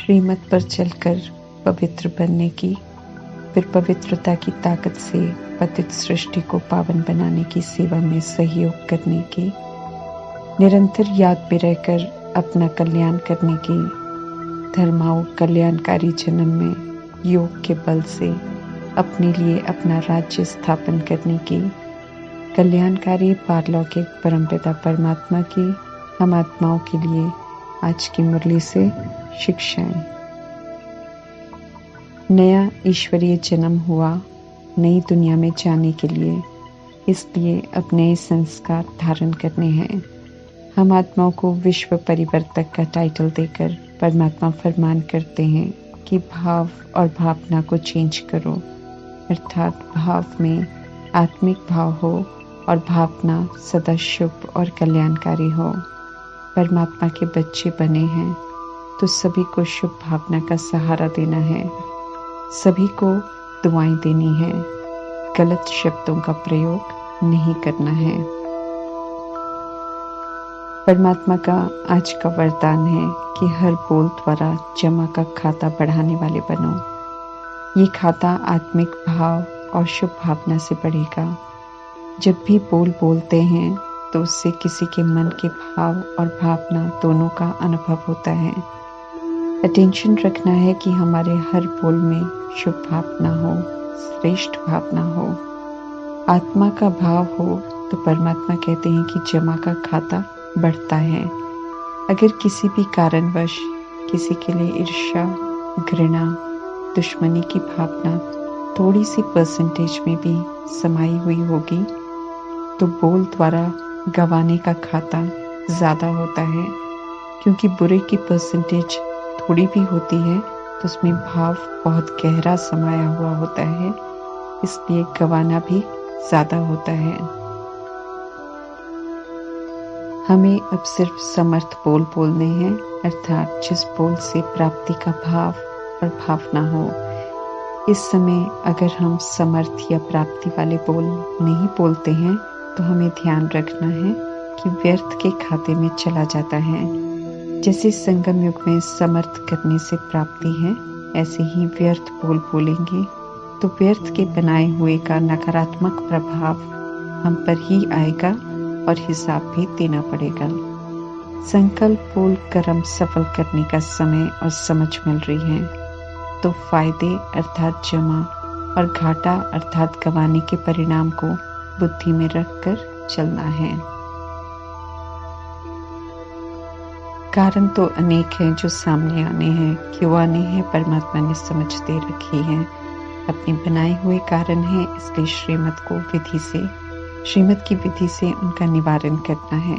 श्रीमत पर चलकर पवित्र बनने की, फिर पवित्रता की ताकत से पतित सृष्टि को पावन बनाने की सेवा में सहयोग करने की, निरंतर याद में रहकर अपना कल्याण करने की, धर्माओं कल्याणकारी जन्म में योग के बल से अपने लिए अपना राज्य स्थापन करने की, कल्याणकारी पारलौकिक परमपिता परमात्मा की हम आत्माओं के लिए आज की मुरली से शिक्षाएं। नया ईश्वरीय जन्म हुआ नई दुनिया में जाने के लिए, इसलिए अब नए संस्कार धारण करने हैं। हम आत्माओं को विश्व परिवर्तक का टाइटल देकर परमात्मा फरमान करते हैं कि भाव और भावना को चेंज करो, अर्थात भाव में आत्मिक भाव हो और भावना सदा शुभ और कल्याणकारी हो। परमात्मा के बच्चे बने हैं तो सभी को शुभ भावना का सहारा देना है, सभी को दुआएं देनी है, गलत शब्दों का प्रयोग नहीं करना है। परमात्मा का आज का वरदान है कि हर बोल द्वारा जमा का खाता बढ़ाने वाले बनो। ये खाता आत्मिक भाव और शुभ भावना से बढ़ेगा। जब भी बोल बोलते हैं तो उससे किसी के मन के भाव और भावना दोनों का अनुभव होता है। अटेंशन रखना है कि हमारे हर बोल में शुभ भावना हो, श्रेष्ठ भावना हो, आत्मा का भाव हो तो परमात्मा कहते हैं कि जमा का खाता बढ़ता है। अगर किसी भी कारणवश किसी के लिए ईर्ष्या, घृणा, दुश्मनी की भावना थोड़ी सी परसेंटेज में भी समाई हुई होगी तो बोल द्वारा गंवाने का खाता ज़्यादा होता है, क्योंकि बुरे की परसेंटेज थोड़ी भी होती है तो उसमें भाव बहुत गहरा समाया हुआ होता है, इसलिए गंवाना भी ज़्यादा होता है। हमें अब सिर्फ समर्थ बोल बोलने हैं, अर्थात जिस बोल से प्राप्ति का भाव और भावना हो। इस समय अगर हम समर्थ या प्राप्ति वाले बोल नहीं बोलते हैं तो हमें ध्यान रखना है कि व्यर्थ के खाते में चला जाता है। जैसे संगम युग में समर्थ करने से प्राप्ति है, ऐसे ही व्यर्थ बोल बोलेंगे तो व्यर्थ के बनाए हुए का नकारात्मक प्रभाव हम पर ही आएगा और हिसाब भी देना पड़ेगा। संकल्प बोल कर्म सफल करने का समय और समझ मिल रही है, तो फायदे अर्थात जमा और घाटा अर्थात गंवाने के परिणाम को बुद्धि में रखकर चलना है। कारण तो अनेक हैं जो सामने आने हैं, क्यों आने हैं परमात्मा ने समझ दे रखी है। अपने बनाए हुए कारण हैं, इसलिए श्रीमत की विधि से उनका निवारण करना है।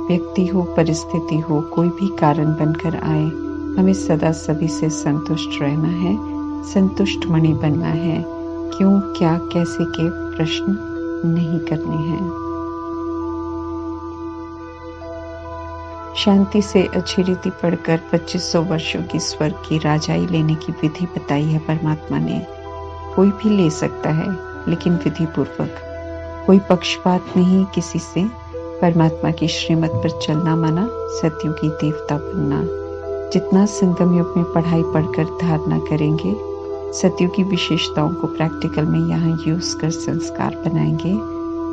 व्यक्ति हो, परिस्थिति हो, कोई भी कारण बनकर आए, हमें सदा सभी से संतुष्ट रहना है, संतुष्ट मणि बनना है। क्यों, क्या, कैसे के प्रश्न नहीं करने हैं। शांति से अच्छी रीति पढ़कर 2500 वर्षों की स्वर्ग की राजाई लेने की विधि बताई है परमात्मा ने। कोई भी ले सकता है, लेकिन विधि पूर्वक। कोई पक्षपात नहीं किसी से। परमात्मा की श्रीमत पर चलना माना सतयुगी देवता बनना। जितना संगम युग में पढ़ाई पढ़कर धारणा करेंगे, सतयुग की विशेषताओं को प्रैक्टिकल में यहाँ यूज कर संस्कार बनाएंगे,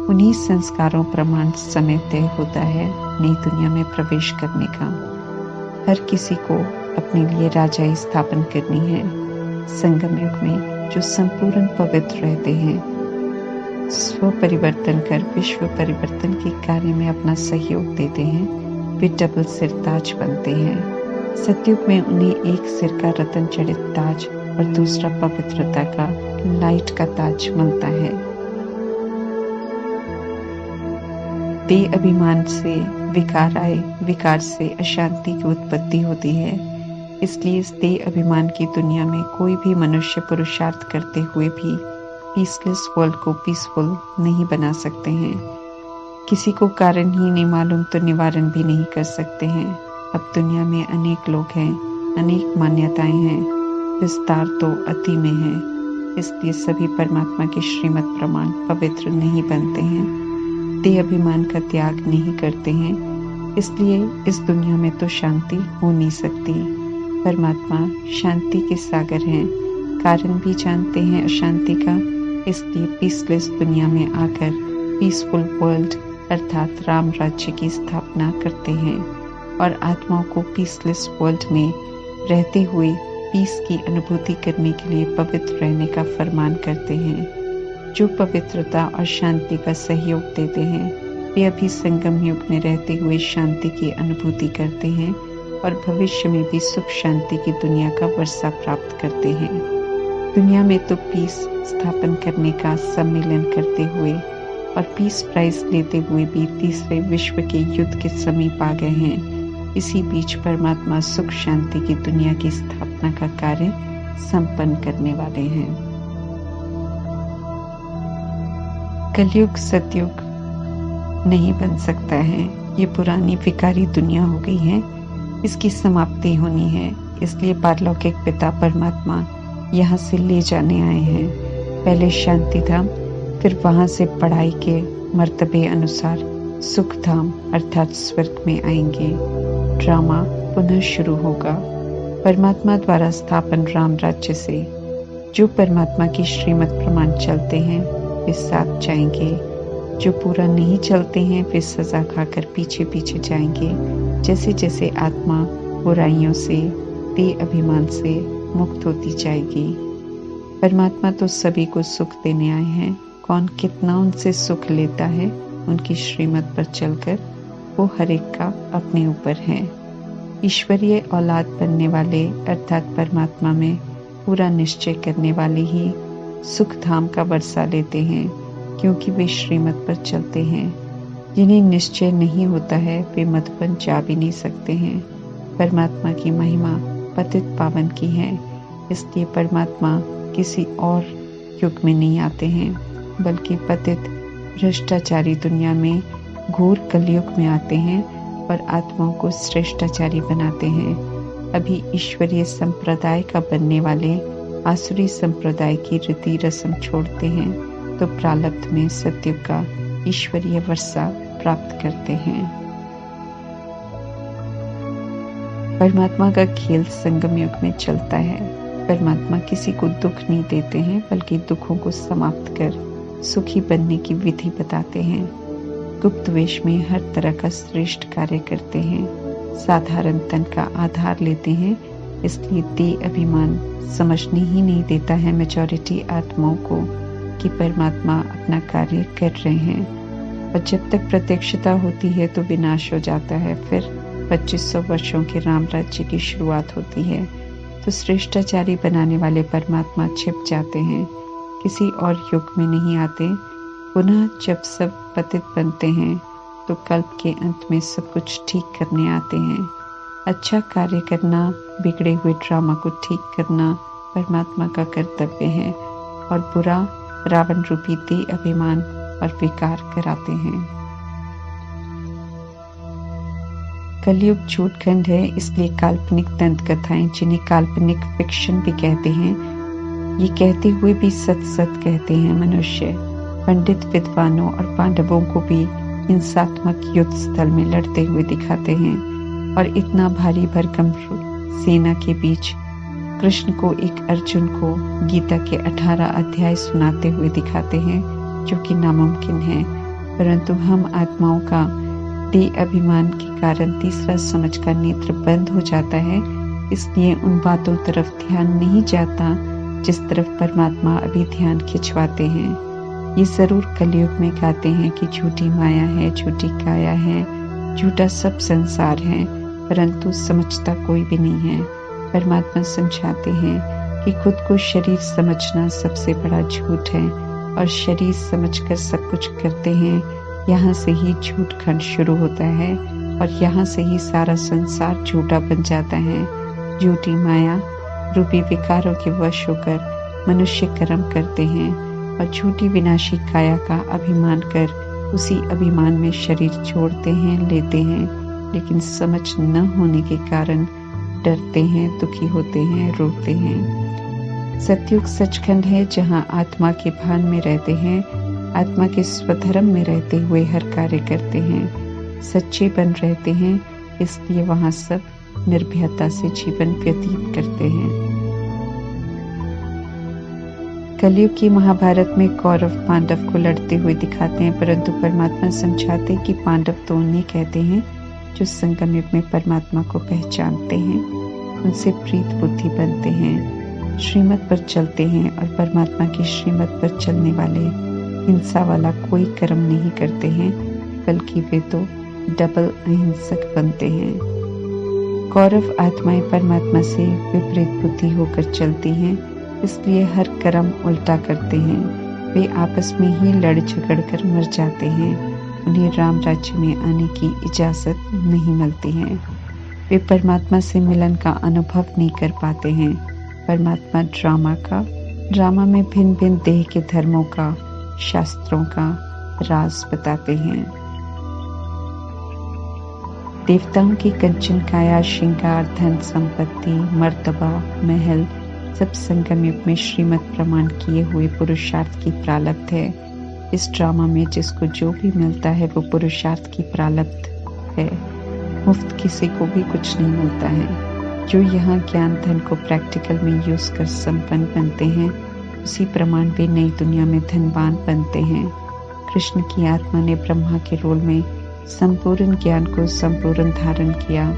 उन्हीं संस्कारों प्रमाण समय तय होता है नई दुनिया में प्रवेश करने का। हर किसी को अपने लिए राजाई स्थापन करनी है। संगम युग में जो संपूर्ण पवित्र रहते हैं, स्व परिवर्तन कर विश्व परिवर्तन के कार्य में अपना सहयोग देते हैं, वे डबल सिरताज बनते हैं। सतयुग में उन्हें एक सिर का रतन जड़ित ताज और दूसरा पवित्रता का लाइट का ताज मिलता है। देह अभिमान से विकार आए, विकार से अशांति की उत्पत्ति होती है। इसलिए इस देह अभिमान की दुनिया में कोई भी मनुष्य पुरुषार्थ करते हुए भी पीसलेस वर्ल्ड को पीसफुल नहीं बना सकते हैं। किसी को कारण ही नहीं मालूम तो निवारण भी नहीं कर सकते हैं। अब दुनिया में अनेक लोग हैं, अनेक मान्यताएं हैं, विस्तार तो अति में है। इसलिए सभी परमात्मा की श्रीमत प्रमाण पवित्र नहीं बनते हैं, देह अभिमान का त्याग नहीं करते हैं। इसलिए इस दुनिया में तो शांति हो नहीं सकती। परमात्मा शांति के सागर हैं, कारण भी जानते हैं अशांति का, इसलिए पीसलेस दुनिया में आकर पीसफुल वर्ल्ड अर्थात राम राज्य की स्थापना करते हैं और आत्माओं को पीसलेस वर्ल्ड में रहते हुए पीस की अनुभूति करने के लिए पवित्र रहने का फरमान करते हैं। जो पवित्रता और शांति का सहयोग देते हैं वे अभी संगम युग में रहते हुए शांति की अनुभूति करते हैं और भविष्य में भी सुख शांति की दुनिया का वर्षा प्राप्त करते हैं। दुनिया में तो पीस स्थापन करने का सम्मेलन करते हुए और पीस प्राइज लेते हुए भी तीसरे विश्व के युद्ध के समीप आ गए हैं। इसी बीच परमात्मा सुख शांति की दुनिया की स्थापना का कार्य संपन्न करने वाले हैं। कलयुग सतयुग नहीं बन सकता है, ये पुरानी विकारी दुनिया हो गई है, इसकी समाप्ति होनी है। इसलिए पारलौकिक पिता परमात्मा यहाँ से ले जाने आए हैं। पहले शांति धाम, फिर वहाँ से पढ़ाई के मर्तबे अनुसार सुख धाम अर्थात स्वर्ग में आएंगे। ड्रामा पुनः शुरू होगा। परमात्मा द्वारा स्थापन राम राज्य से जो परमात्मा की श्रीमत प्रमाण चलते हैं वे साथ जाएंगे, जो पूरा नहीं चलते हैं वे सजा खाकर पीछे पीछे जाएंगे। जैसे जैसे आत्मा बुराइयों से देह अभिमान से मुक्त होती जाएगी। परमात्मा तो सभी को सुख देने आए हैं, कौन कितना उनसे सुख लेता है उनकी श्रीमत पर चलकर वो हर एक का अपने ऊपर है। ईश्वरीय औलाद बनने वाले अर्थात परमात्मा में पूरा निश्चय करने वाले ही सुख धाम का वर्षा लेते हैं, क्योंकि वे श्रीमत पर चलते हैं। जिन्हें निश्चय नहीं होता है वे मधुबन जा भी नहीं सकते हैं। परमात्मा की महिमा पतित पावन की है, इसलिए परमात्मा किसी और युग में नहीं आते हैं, बल्कि पतित भ्रष्टाचारी दुनिया में घोर कलयुग में आते हैं और आत्माओं को श्रेष्ठाचारी बनाते हैं। अभी ईश्वरीय संप्रदाय का बनने वाले आसुरी संप्रदाय की रीति रस्म छोड़ते हैं तो प्रारब्ध में सतयुग का ईश्वरीय वर्षा प्राप्त करते हैं। परमात्मा का खेल संगम युग में चलता है। परमात्मा किसी को दुख नहीं देते हैं, बल्कि दुखों को समाप्त कर सुखी बनने की विधि बताते हैं। गुप्त वेश में हर तरह का श्रेष्ठ कार्य करते हैं। साधारण तन का आधार लेते हैं, इसलिए देह अभिमान समझने ही नहीं देता है मेजॉरिटी आत्माओं को कि परमात्मा अपना कार्य कर रहे हैं। और जब तक प्रत्यक्षता होती है तो विनाश हो जाता है, फिर 2500 वर्षों के राम राज्य की शुरुआत होती है। तो श्रेष्ठाचारी बनाने वाले परमात्मा छिप जाते हैं, किसी और युग में नहीं आते। पुनः जब सब पतित बनते हैं तो कल्प के अंत में सब कुछ ठीक करने आते हैं। अच्छा कार्य करना, बिगड़े हुए ड्रामा को ठीक करना परमात्मा का कर्तव्य है और बुरा रावण रूपी देह अभिमान और विकार कराते हैं। कलयुग झूठखंड है, इसलिए काल्पनिक दंत कथाएं, जिन्हें काल्पनिक फिक्शन भी कहते हैं, ये कहते हुए भी सत सत कहते हैं मनुष्य। पंडित विद्वानों और पांडवों को भी हिंसात्मक युद्ध स्थल में लड़ते हुए दिखाते हैं और इतना भारी भरकम सेना के बीच कृष्ण को एक अर्जुन को गीता के 18 अध्याय सुनाते हुए दिखाते हैं, जो कि नामुमकिन है। परंतु हम आत्माओं का देह अभिमान के कारण तीसरा समझ का नेत्र बंद हो जाता है, इसलिए उन बातों तरफ ध्यान नहीं जाता जिस तरफ परमात्मा अभी ध्यान खिंचवाते हैं। ये जरूर कलयुग में कहते हैं कि झूठी माया है, झूठी काया है, झूठा सब संसार है, परंतु समझता कोई भी नहीं है। परमात्मा समझाते हैं कि खुद को शरीर समझना सबसे बड़ा झूठ है और शरीर समझकर सब कुछ करते हैं। यहाँ से ही झूठ खंड शुरू होता है और यहाँ से ही सारा संसार झूठा बन जाता है। झूठी माया रूपी विकारों के वश होकर मनुष्य कर्म करते हैं और झूठी विनाशी काया का अभिमान कर उसी अभिमान में शरीर छोड़ते हैं, लेते हैं, लेकिन समझ न होने के कारण डरते हैं, दुखी होते हैं, रोते हैं। सतयुग सचखंड है, जहाँ आत्मा के भान में रहते हैं, आत्मा के स्वधर्म में रहते हुए हर कार्य करते हैं, सच्चे बन रहते हैं, इसलिए वहाँ सब निर्भयता से जीवन व्यतीत करते हैं। कलयुग की महाभारत में कौरव पांडव को लड़ते हुए दिखाते हैं, परंतु परमात्मा समझाते हैं कि पांडव तो उन्हें कहते हैं जो संगम युग में परमात्मा को पहचानते हैं, उनसे प्रीत बुद्धि बनते हैं, श्रीमत पर चलते हैं और परमात्मा की श्रीमत पर चलने वाले हिंसा वाला कोई कर्म नहीं करते हैं, बल्कि वे तो डबल अहिंसक बनते हैं। कौरव आत्माएं परमात्मा से विपरीत बुद्धि होकर चलती हैं, इसलिए हर कर्म उल्टा करते हैं। वे आपस में ही लड़ झगड़ कर मर जाते हैं। उन्हें राम राज्य में आने की इजाजत नहीं मिलती है। वे परमात्मा से मिलन का अनुभव नहीं कर पाते हैं। परमात्मा ड्रामा में भिन्न भिन्न देह के धर्मों का, शास्त्रों का राज बताते हैं। देवताओं की कंचन काया, श्रृंगार, धन संपत्ति, मर्तबा, महल सब संगम युग में श्रीमत प्रमाण किए हुए पुरुषार्थ की प्रालब्ध है। इस ड्रामा में जिसको जो भी मिलता है वो पुरुषार्थ की प्रालब्ध है। मुफ्त किसी को भी कुछ नहीं मिलता है। जो यहाँ ज्ञान धन को प्रैक्टिकल में यूज कर संपन्न बनते हैं, उसी प्रमाण वे नई दुनिया में धनवान बनते हैं। कृष्ण की आत्मा ने ब्रह्मा के रोल में संपूर्ण ज्ञान को संपूर्ण धारण किया,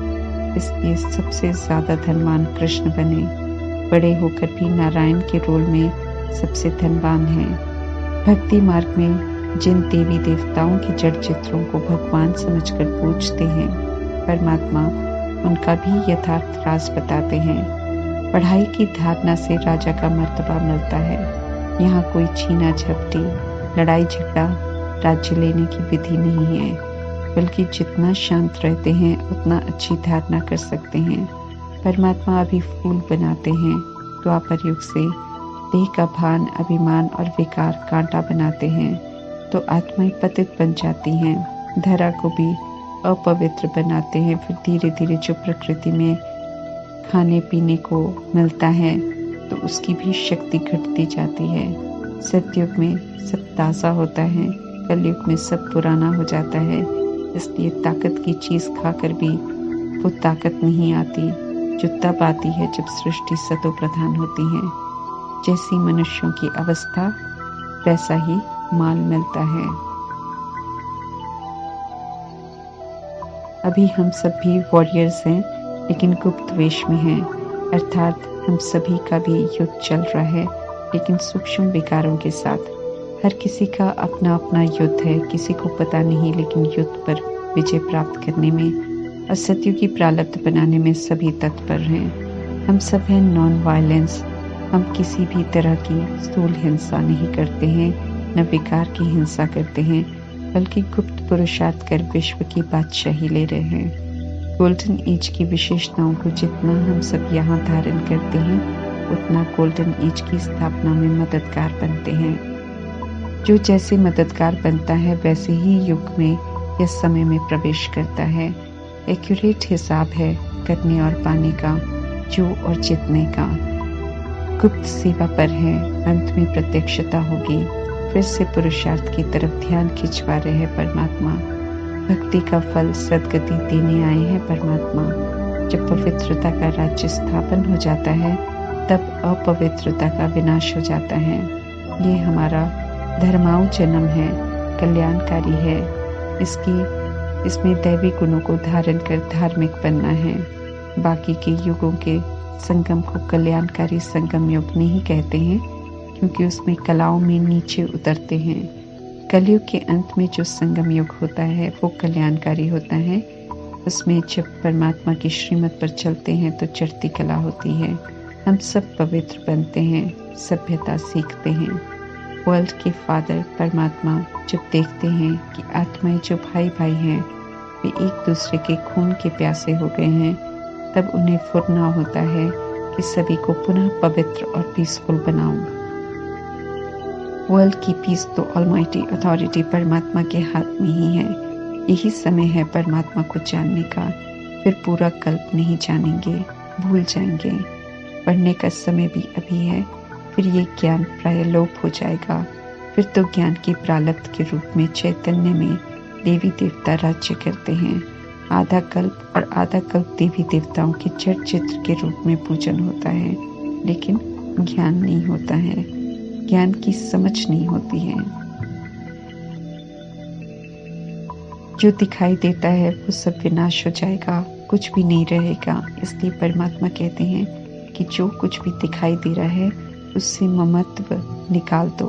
इसलिए सबसे ज्यादा धनवान कृष्ण बने। बड़े होकर भी नारायण के रोल में सबसे धनवान हैं। भक्ति मार्ग में जिन देवी देवताओं के जड़ चित्रों को भगवान समझकर पूजते हैं, परमात्मा उनका भी यथार्थ राज बताते हैं। पढ़ाई की धारणा से राजा का मर्तबा मिलता है। यहाँ कोई छीना झपटी, लड़ाई झगड़ा राज्य लेने की विधि नहीं है, बल्कि जितना शांत रहते हैं उतना अच्छी धारणा कर सकते हैं। परमात्मा अभी फूल बनाते हैं, द्वापर युग से देह का भान, अभिमान और विकार कांटा बनाते हैं, तो आत्माएं पतित बन जाती हैं। धरा को भी अपवित्र बनाते हैं। फिर धीरे धीरे जो प्रकृति में खाने पीने को मिलता है तो उसकी भी शक्ति घटती जाती है। सतयुग में सब ताज़ा होता है, कलयुग में सब पुराना हो जाता है। इसलिए ताकत की चीज़ खाकर भी वो ताकत नहीं आती, जो तब आती है जब सृष्टि सतो प्रधान होती है। जैसी मनुष्यों की अवस्था वैसा ही माल मिलता है। अभी हम सब भी वॉरियर्स हैं, लेकिन गुप्त वेश में हैं, अर्थात हम सभी का भी युद्ध चल रहा है, लेकिन सूक्ष्म विकारों के साथ। हर किसी का अपना अपना युद्ध है, किसी को पता नहीं, लेकिन युद्ध पर विजय प्राप्त करने में और सतयुगी प्रालब्ध बनाने में सभी तत्पर हैं। हम सब हैं नॉन वायलेंस। हम किसी भी तरह की स्थूल हिंसा नहीं करते हैं, न विकार की हिंसा करते हैं, बल्कि गुप्त पुरुषार्थ कर विश्व की बादशाही ले रहे हैं। गोल्डन एज की विशेषताओं को जितना हम सब यहाँ धारण करते हैं, उतना गोल्डन एज की स्थापना में मददगार बनते हैं। जो जैसे मददगार बनता है वैसे ही युग में या समय में प्रवेश करता है। एक्यूरेट हिसाब है करने और पाने का, जो और जितने का। गुप्त सेवा पर है, अंत में प्रत्यक्षता होगी। फिर से पुरुषार्थ की तरफ ध्यान खिंचवा रहे हैं परमात्मा। भक्ति का फल सदगति देने आए हैं परमात्मा। जब पवित्रता का राज्य स्थापन हो जाता है, तब अपवित्रता का विनाश हो जाता है। ये हमारा धर्माऊ जन्म है, कल्याणकारी है। इसमें दैवी गुणों को धारण कर धार्मिक बनना है। बाकी के युगों के संगम को कल्याणकारी संगम युग नहीं कहते हैं, क्योंकि उसमें कलाओं में नीचे उतरते हैं। कलयुग के अंत में जो संगम युग होता है वो कल्याणकारी होता है। उसमें जब परमात्मा की श्रीमत पर चलते हैं तो चढ़ती कला होती है। हम सब पवित्र बनते हैं, सभ्यता सीखते हैं। वर्ल्ड के फादर परमात्मा जब देखते हैं कि आत्माएं जो भाई भाई हैं वे एक दूसरे के खून के प्यासे हो गए हैं, तब उन्हें फुरना होता है कि सभी को पुनः पवित्र और पीसफुल बनाऊं। वर्ल्ड की पीस तो ऑलमाइटी अथॉरिटी परमात्मा के हाथ में ही है। यही समय है परमात्मा को जानने का। फिर पूरा कल्प नहीं जानेंगे, भूल जाएंगे। पढ़ने का समय भी अभी है, फिर ये ज्ञान प्राय लोप हो जाएगा। फिर तो ज्ञान की प्रालब्ध के रूप में चैतन्य में देवी देवता राज्य करते हैं। आधा कल्प और आधा कल्प देवी देवताओं के जड़ चित्र के रूप में पूजन होता है, लेकिन ज्ञान नहीं होता है, ज्ञान की समझ नहीं होती है। जो दिखाई देता है वो सब विनाश हो जाएगा, कुछ भी नहीं रहेगा। इसलिए परमात्मा कहते हैं कि जो कुछ भी दिखाई दे रहा है उससे ममत्व निकाल दो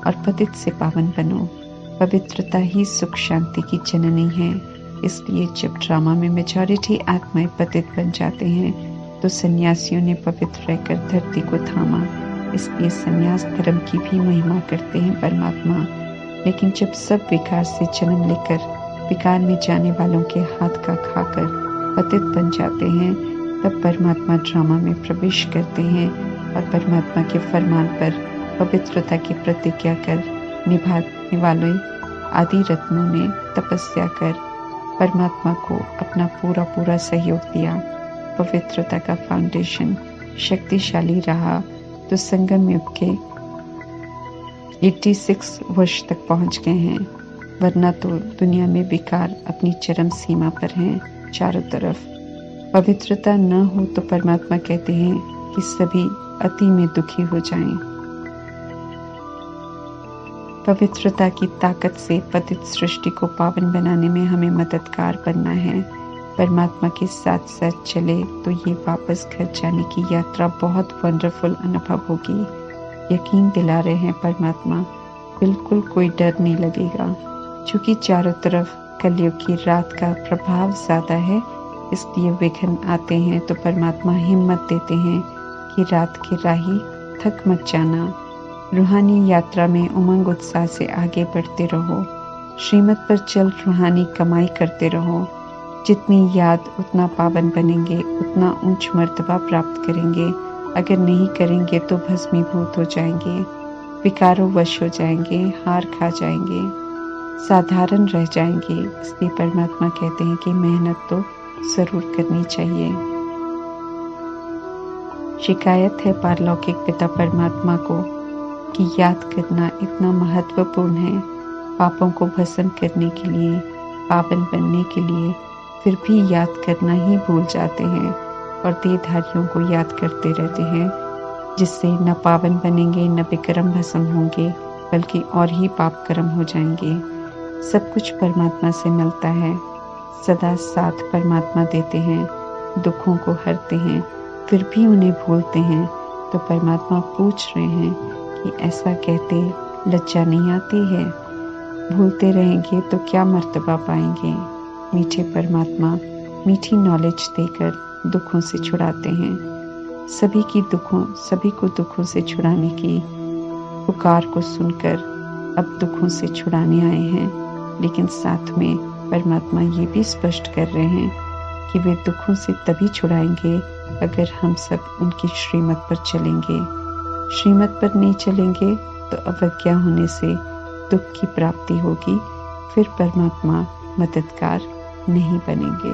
और पतित से पावन बनो। पवित्रता ही सुख शांति की जननी है। इसलिए जब ड्रामा में मेजॉरिटी आत्माएं पतित बन जाते हैं तो सन्यासियों ने पवित्र रहकर धरती को थामा। इसलिए सन्यास धर्म की भी महिमा करते हैं परमात्मा। लेकिन जब सब विकार से जन्म लेकर विकार में जाने वालों के हाथ का खाकर पतित बन जाते हैं, तब परमात्मा ड्रामा में प्रवेश करते हैं और परमात्मा के फरमान पर पवित्रता की प्रतिज्ञा कर निभाने वाले आदि रत्नों ने तपस्या कर परमात्मा को अपना पूरा सहयोग दिया। पवित्रता का फाउंडेशन शक्तिशाली रहा तो संगम युग के 86 वर्ष तक पहुंच गए हैं, वरना तो दुनिया में विकार अपनी चरम सीमा पर हैं चारों तरफ। पवित्रता न हो तो परमात्मा कहते हैं कि सभी अति में दुखी हो जाएं। पवित्रता की ताकत से पतित सृष्टि को पावन बनाने में हमें मददगार बनना है। परमात्मा के साथ साथ चले तो ये वापस घर जाने की यात्रा बहुत वंडरफुल अनुभव होगी। यकीन दिला रहे हैं परमात्मा, बिल्कुल कोई डर नहीं लगेगा। क्योंकि चारों तरफ कलयुग की रात का प्रभाव ज्यादा है, इसलिए विघ्न आते हैं तो परमात्मा हिम्मत देते हैं कि रात के राही थक मत जाना। रूहानी यात्रा में उमंग उत्साह से आगे बढ़ते रहो। श्रीमत पर चल रूहानी कमाई करते रहो। जितनी याद उतना पावन बनेंगे, उतना ऊंच मर्तबा प्राप्त करेंगे। अगर नहीं करेंगे तो भस्मीभूत हो जाएंगे, विकारों वश हो जाएंगे, हार खा जाएंगे, साधारण रह जाएंगे। इसलिए परमात्मा कहते हैं कि मेहनत तो जरूर करनी चाहिए। शिकायत है पारलौकिक पिता परमात्मा को कि याद करना इतना महत्वपूर्ण है। पापों को भस्म करने के लिए, पावन बनने के लिए फिर भी याद करना ही भूल जाते हैं और देहधारियों को याद करते रहते हैं, जिससे न पावन बनेंगे, न विक्रम भस्म होंगे, बल्कि और ही पाप कर्म हो जाएंगे। सब कुछ परमात्मा से मिलता है, सदा साथ परमात्मा देते हैं, दुखों को हरते हैं, फिर भी उन्हें भूलते हैं। तो परमात्मा पूछ रहे हैं कि ऐसा कहते लज्जा नहीं आती है? भूलते रहेंगे तो क्या मर्तबा पाएंगे? मीठे परमात्मा मीठी नॉलेज देकर दुखों से छुड़ाते हैं। सभी को दुखों से छुड़ाने की पुकार को सुनकर अब दुखों से छुड़ाने आए हैं। लेकिन साथ में परमात्मा ये भी स्पष्ट कर रहे हैं कि वे दुखों से तभी छुड़ाएंगे अगर हम सब उनकी श्रीमत पर चलेंगे। श्रीमत पर नहीं चलेंगे तो अवज्ञा होने से दुख की प्राप्ति होगी, फिर परमात्मा मददगार नहीं बनेंगे।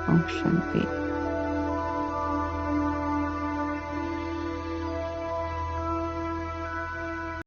ओम शांति।